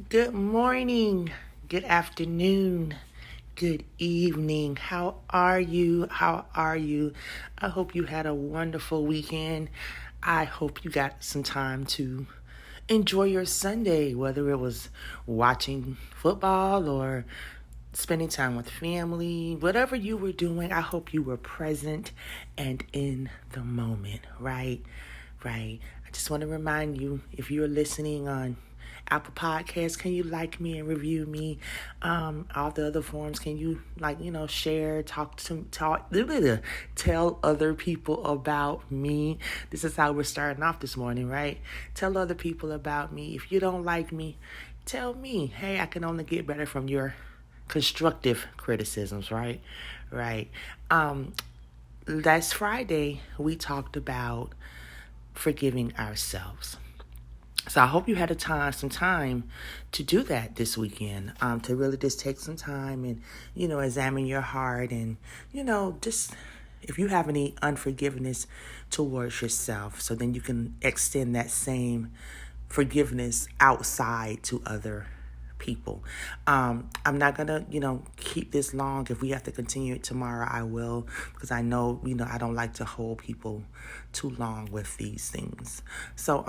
Good morning, good afternoon, good evening. How are you? How are you? I hope you had a wonderful weekend. I hope you got some time to enjoy your Sunday, whether it was watching football or spending time with family, whatever you were doing. I hope you were present and in the moment, right? Right. I just want to remind you, if you're listening on Apple Podcasts, can you like me and review me? All the other forms, can you share, tell other people about me? This is how we're starting off this morning, right? Tell other people about me. If you don't like me, tell me. Hey, I can only get better from your constructive criticisms, right? Right. Last Friday we talked about forgiving ourselves. So I hope you had some time to do that this weekend, to really just take some time and, examine your heart and, just if you have any unforgiveness towards yourself, so then you can extend that same forgiveness outside to other people. I'm not gonna, keep this long. If we have to continue it tomorrow, I will, because I know, I don't like to hold people too long with these things. So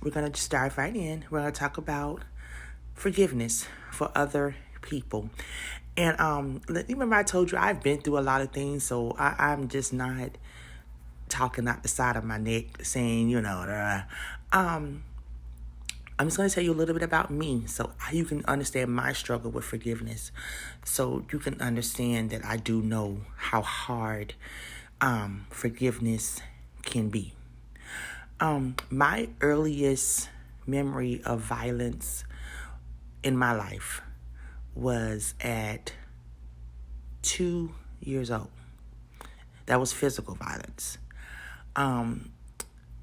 we're gonna just dive right in. We're gonna talk about forgiveness for other people. And remember I told you I've been through a lot of things, so I'm just not talking out the side of my neck saying, I'm just going to tell you a little bit about me so you can understand my struggle with forgiveness. So you can understand that I do know how hard forgiveness can be. My earliest memory of violence in my life was at 2 years old. That was physical violence.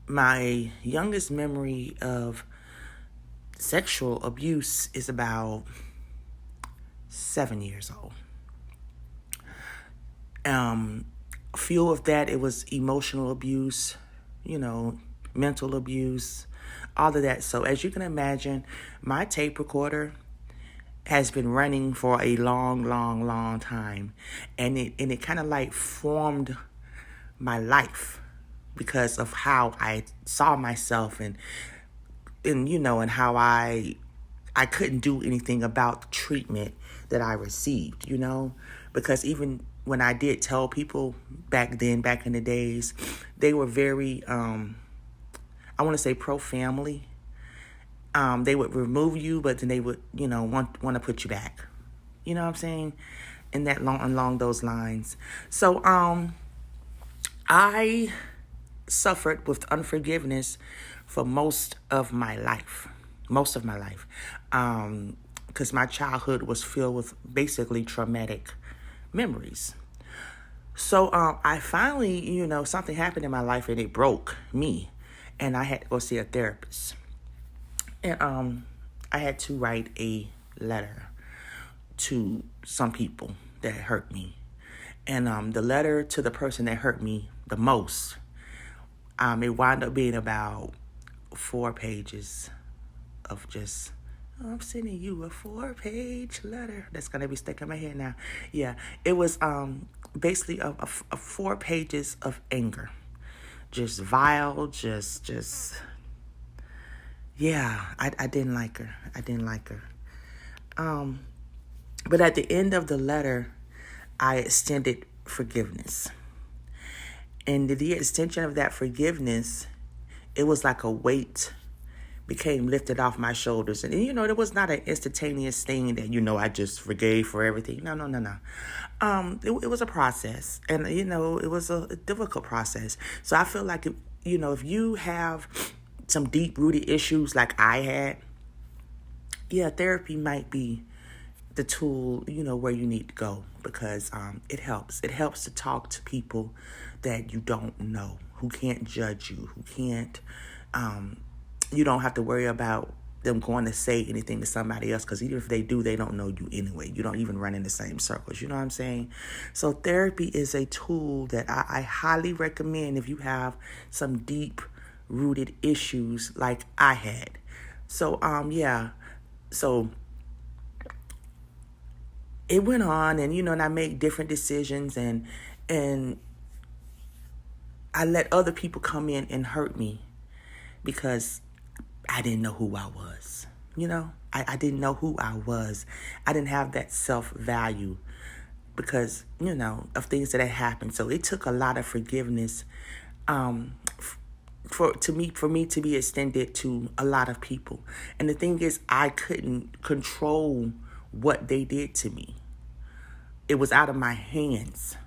My youngest memory of sexual abuse is about 7 years old. A few of that, it was emotional abuse, mental abuse, all of that. So as you can imagine, my tape recorder has been running for a long, long, long time. And it kind of like formed my life because of how I saw myself and how I couldn't do anything about the treatment that I received, because even when I did tell people back in the days, they were very, I want to say pro-family. They would remove you, but then they would, want to put you back. You know what I'm saying? And that along those lines. So, I suffered with unforgiveness for most of my life. Because my childhood was filled with basically traumatic memories. So I finally, something happened in my life and it broke me. And I had to go see a therapist. And I had to write a letter to some people that hurt me. And the letter to the person that hurt me the most, it wound up being about 4 pages of just, I'm sending you a 4-page letter. That's going to be stuck in my head now. Yeah, it was basically a 4 pages of anger. Just vile, yeah, I didn't like her. But at the end of the letter, I extended forgiveness. And the extension of that forgiveness, it was like a weight became lifted off my shoulders. And, it was not an instantaneous thing that, I just forgave for everything. No. It was a process. And, it was a difficult process. So I feel like, if you have some deep-rooted issues like I had, yeah, therapy might be the tool, where you need to go, because it helps. It helps to talk to people that you don't know, who can't judge you, who can't, you don't have to worry about them going to say anything to somebody else, because even if they do, they don't know you anyway. You don't even run in the same circles. You know what I'm saying? So therapy is a tool that I highly recommend if you have some deep-rooted issues like I had. So, yeah. So it went on, and I made different decisions, and I let other people come in and hurt me because I didn't know who I was. I didn't know who I was. I didn't have that self-value because, of things that had happened. So it took a lot of forgiveness for me to be extended to a lot of people. And the thing is, I couldn't control what they did to me. It was out of my hands.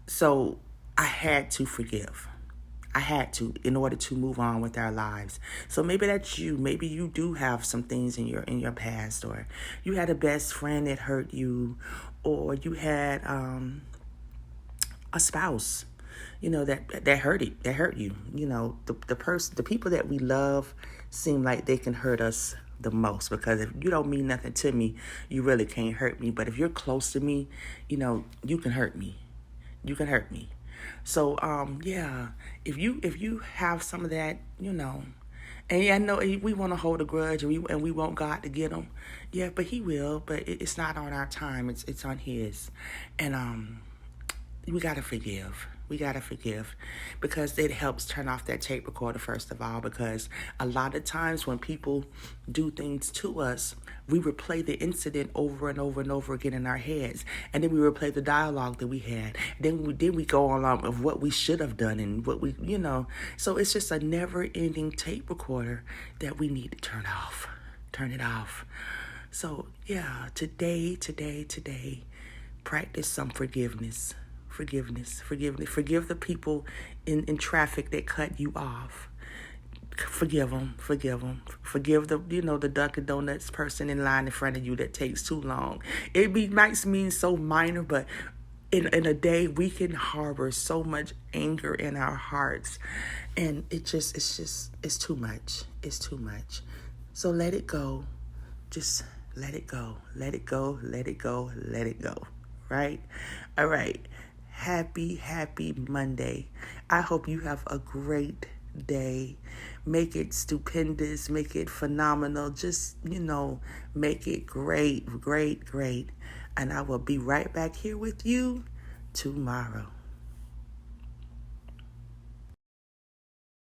So I had to forgive. I had to, in order to move on with our lives. So maybe that's you. Maybe you do have some things in your past, or you had a best friend that hurt you, or you had a spouse, that hurt you. The people that we love seem like they can hurt us the most, because if you don't mean nothing to me, you really can't hurt me. But if you're close to me, you can hurt me. You can hurt me. So yeah, if you have some of that, and yeah, I know we want to hold a grudge, and we want God to get them. Yeah, but He will. But it's not on our time. It's on His, and we gotta forgive. We gotta forgive, because it helps turn off that tape recorder first of all. Because a lot of times when people do things to us, we replay the incident over and over and over again in our heads, and then we replay the dialogue that we had. Then we go on of what we should have done and what we. So it's just a never-ending tape recorder that we need to turn off. Turn it off. So yeah, today, practice some forgiveness. Forgive the people in traffic that cut you off. Forgive them. Forgive the Dunkin' Donuts person in line in front of you that takes too long. Might mean so minor, but in a day we can harbor so much anger in our hearts, and it's too much. It's too much. So let it go. Just let it go. Let it go. Let it go. Let it go. Right? All right. Happy Monday. I hope you have a great day. Make it stupendous. Make it phenomenal. Just, make it great. And I will be right back here with you tomorrow.